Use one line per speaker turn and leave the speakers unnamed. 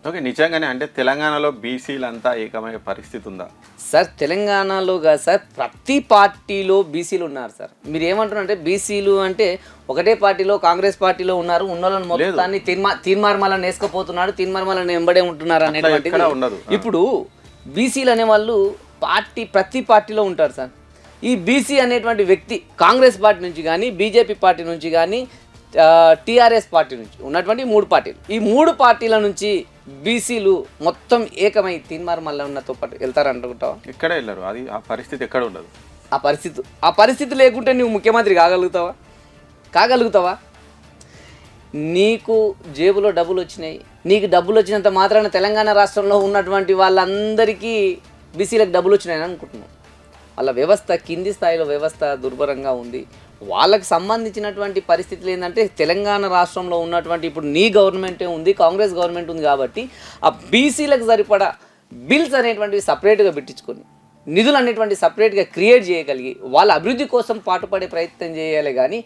Okay. నిజంగానే అంటే తెలంగాణలో బీసీలంతా ఏకమయ్యే పరిస్థితి ఉందా?
సార్ తెలంగాణలో కాదు సార్, ప్రతి పార్టీలో బీసీలు ఉన్నారు సార్. మీరు ఏమంటున్నారు అంటే బీసీలు అంటే ఒకటే పార్టీలో కాంగ్రెస్ పార్టీలో ఉన్నారు, ఉన్నోళ్ళని మొత్తాన్ని తీర్మార్మలను వేసుకపోతున్నాడు, తీర్మార్మలను ఎంబడే ఉంటున్నారు అనేటువంటిది
ఎక్కడా ఉండదు.
ఇప్పుడు బీసీలు అనే వాళ్ళు ప్రతి పార్టీలో ఉంటారు సార్. ఈ బీసీ అనేటువంటి వ్యక్తి కాంగ్రెస్ పార్టీ నుంచి కానీ, బీజేపీ పార్టీ నుంచి కానీ, టీఆర్ఎస్ పార్టీ నుంచి ఉన్నటువంటి 3 పార్టీలు, ఈ 3 పార్టీల నుంచి బీసీలు మొత్తం ఏకమై తీన్మార్ ఉన్నతో పాటు వెళ్తారనుకుంటావా?
ఎక్కడ వెళ్ళరు. అది ఆ పరిస్థితి ఎక్కడ ఉండదు.
ఆ పరిస్థితి లేకుంటే నువ్వు ముఖ్యమంత్రి కాగలుగుతావా? నీకు జేబులో డబ్బులు వచ్చినాయి, నీకు డబ్బులు వచ్చినంత మాత్రాన తెలంగాణ రాష్ట్రంలో ఉన్నటువంటి వాళ్ళందరికీ బీసీలకు డబ్బులు వచ్చినాయని అనుకుంటున్నావు. వాళ్ళ వ్యవస్థ కింది స్థాయిలో వ్యవస్థ దుర్భరంగా ఉంది. వాళ్ళకి సంబంధించినటువంటి పరిస్థితులు ఏంటంటే తెలంగాణ రాష్ట్రంలో ఉన్నటువంటి ఇప్పుడు నీ గవర్నమెంటే ఉంది, కాంగ్రెస్ గవర్నమెంట్ ఉంది కాబట్టి ఆ బీసీలకు సరిపడా బిల్స్ అనేటువంటివి సపరేట్గా పెట్టించుకొని నిధులు అనేటువంటి సపరేట్గా క్రియేట్ చేయగలిగి వాళ్ళ అభివృద్ధి కోసం పాటుపడే ప్రయత్నం చేయాలి. కానీ